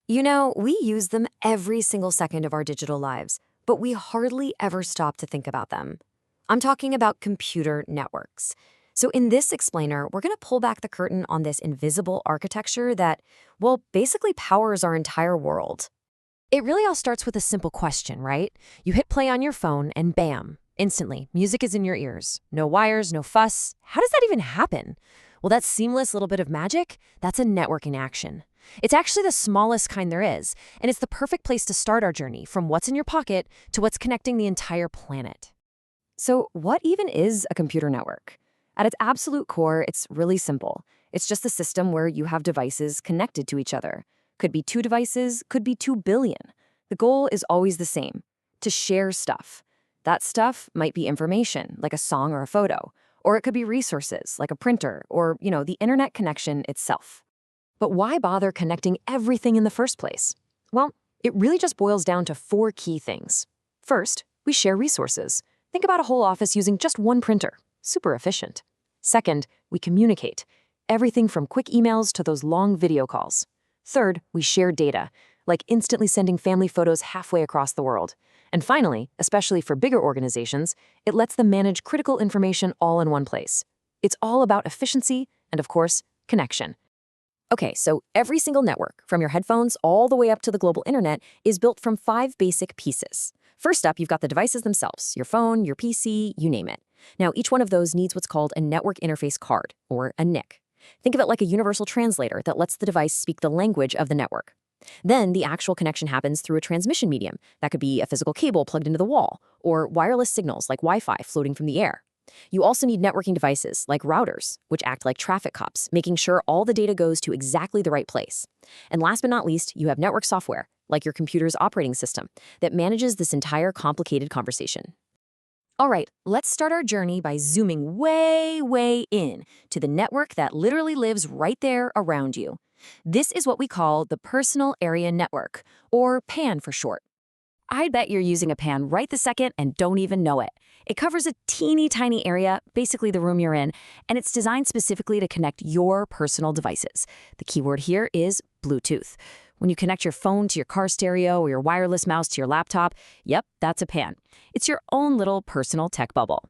You know, we use them every single second of our digital lives, but we hardly ever stop to think about them. I'm talking about computer networks. So in this explainer, we're going to pull back the curtain on this invisible architecture that, well, basically powers our entire world. It really all starts with a simple question, right? You hit play on your phone and bam, instantly, music is in your ears. No wires, no fuss. How does that even happen? Well, that seamless little bit of magic, that's a network in action. It's actually the smallest kind there is, and it's the perfect place to start our journey from what's in your pocket to what's connecting the entire planet. So, what even is a computer network? At its absolute core, it's really simple. It's just a system where you have devices connected to each other. Could be two devices, could be 2 billion. The goal is always the same, to share stuff. That stuff might be information, like a song or a photo, or it could be resources, like a printer, or, the internet connection itself. But why bother connecting everything in the first place? Well, it really just boils down to 4 key things. First, we share resources. Think about a whole office using just one printer. Super efficient. Second, we communicate. Everything from quick emails to those long video calls. Third, we share data, like instantly sending family photos halfway across the world. And finally, especially for bigger organizations, it lets them manage critical information all in one place. It's all about efficiency and, of course, connection. Okay, so every single network, from your headphones all the way up to the global internet, is built from 5 basic pieces. First up, you've got the devices themselves, your phone, your PC, you name it. Now, each one of those needs what's called a network interface card, or a NIC. Think of it like a universal translator that lets the device speak the language of the network. Then the actual connection happens through a transmission medium. That could be a physical cable plugged into the wall, or wireless signals like Wi-Fi floating from the air. You also need networking devices like routers, which act like traffic cops, making sure all the data goes to exactly the right place. And last but not least, you have network software, like your computer's operating system, that manages this entire complicated conversation. All right, let's start our journey by zooming way, way in to the network that literally lives right there around you. This is what we call the Personal Area Network, or PAN for short. I bet you're using a PAN right this second and don't even know it. It covers a teeny tiny area, basically the room you're in, and it's designed specifically to connect your personal devices. The keyword here is Bluetooth. When you connect your phone to your car stereo or your wireless mouse to your laptop, yep, that's a PAN. It's your own little personal tech bubble.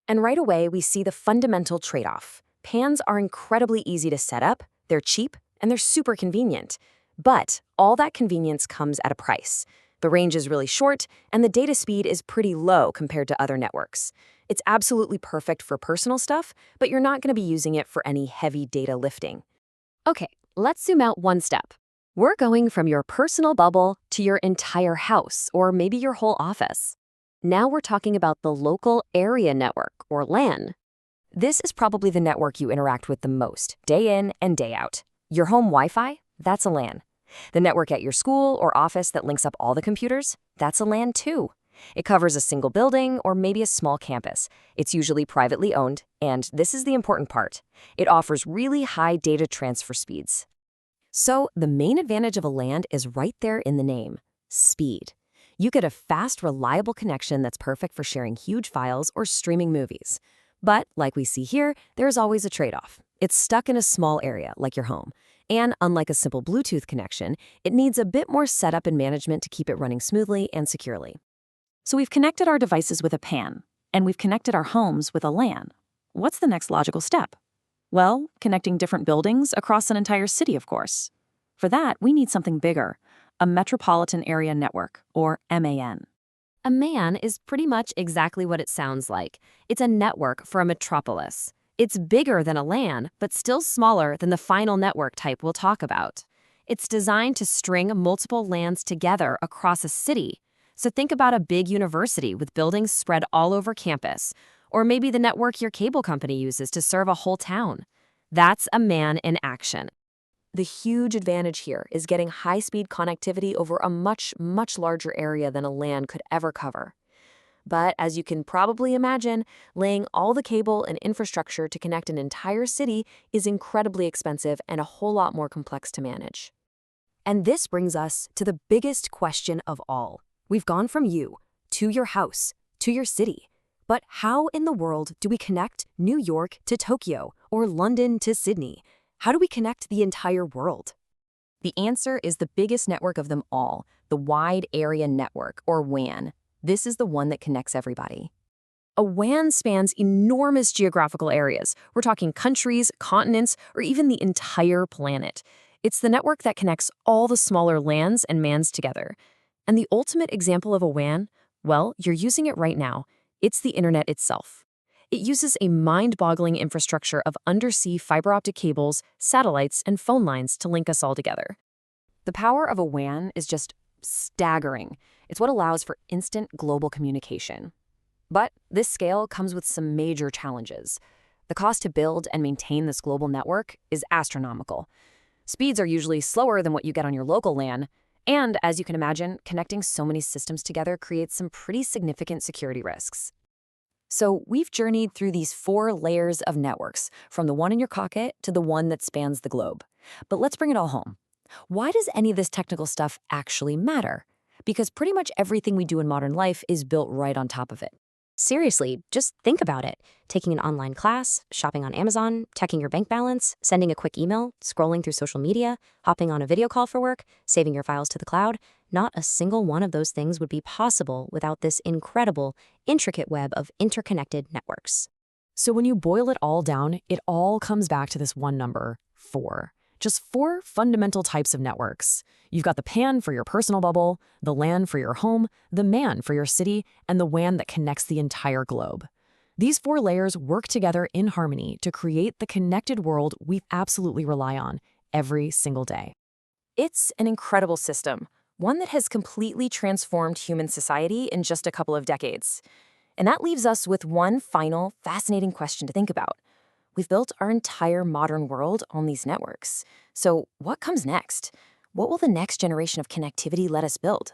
And right away, we see the fundamental trade-off. PANs are incredibly easy to set up, they're cheap, and they're super convenient. But all that convenience comes at a price. The range is really short, and the data speed is pretty low compared to other networks. It's absolutely perfect for personal stuff, but you're not going to be using it for any heavy data lifting. Okay, let's zoom out one step. We're going from your personal bubble to your entire house, or maybe your whole office. Now we're talking about the local area network, or LAN. This is probably the network you interact with the most, day in and day out. Your home Wi-Fi? That's a LAN. The network at your school or office that links up all the computers? That's a LAN too. It covers a single building or maybe a small campus. It's usually privately owned, and this is the important part. It offers really high data transfer speeds. So the main advantage of a LAN is right there in the name: speed. You get a fast, reliable connection that's perfect for sharing huge files or streaming movies. But like we see here, there's always a trade-off. It's stuck in a small area, like your home. And unlike a simple Bluetooth connection, it needs a bit more setup and management to keep it running smoothly and securely. So we've connected our devices with a PAN, and we've connected our homes with a LAN. What's the next logical step? Well, connecting different buildings across an entire city, of course. For that, we need something bigger, a Metropolitan Area Network, or MAN. A MAN is pretty much exactly what it sounds like. It's a network for a metropolis. It's bigger than a LAN, but still smaller than the final network type we'll talk about. It's designed to string multiple LANs together across a city. So think about a big university with buildings spread all over campus, or maybe the network your cable company uses to serve a whole town. That's a MAN in action. The huge advantage here is getting high-speed connectivity over a much, much larger area than a LAN could ever cover. But as you can probably imagine, laying all the cable and infrastructure to connect an entire city is incredibly expensive and a whole lot more complex to manage. And this brings us to the biggest question of all. We've gone from you, to your house, to your city. But how in the world do we connect New York to Tokyo or London to Sydney? How do we connect the entire world? The answer is the biggest network of them all, the Wide Area Network, or WAN. This is the one that connects everybody. A WAN spans enormous geographical areas. We're talking countries, continents, or even the entire planet. It's the network that connects all the smaller lands and mans together. And the ultimate example of a WAN? Well, you're using it right now. It's the internet itself. It uses a mind-boggling infrastructure of undersea fiber optic cables, satellites, and phone lines to link us all together. The power of a WAN is just staggering. It's what allows for instant global communication. But this scale comes with some major challenges. The cost to build and maintain this global network is astronomical. Speeds are usually slower than what you get on your local LAN, and as you can imagine, connecting so many systems together creates some pretty significant security risks. So we've journeyed through these 4 layers of networks, from the one in your pocket to the one that spans the globe. But let's bring it all home. Why does any of this technical stuff actually matter? Because pretty much everything we do in modern life is built right on top of it. Seriously, just think about it. Taking an online class, shopping on Amazon, checking your bank balance, sending a quick email, scrolling through social media, hopping on a video call for work, saving your files to the cloud. Not a single one of those things would be possible without this incredible, intricate web of interconnected networks. So when you boil it all down, it all comes back to this one number, 4. Just 4 fundamental types of networks. You've got the PAN for your personal bubble, the LAN for your home, the MAN for your city, and the WAN that connects the entire globe. These 4 layers work together in harmony to create the connected world we absolutely rely on every single day. It's an incredible system, one that has completely transformed human society in just a couple of decades. And that leaves us with one final, fascinating question to think about. We've built our entire modern world on these networks. So what comes next? What will the next generation of connectivity let us build?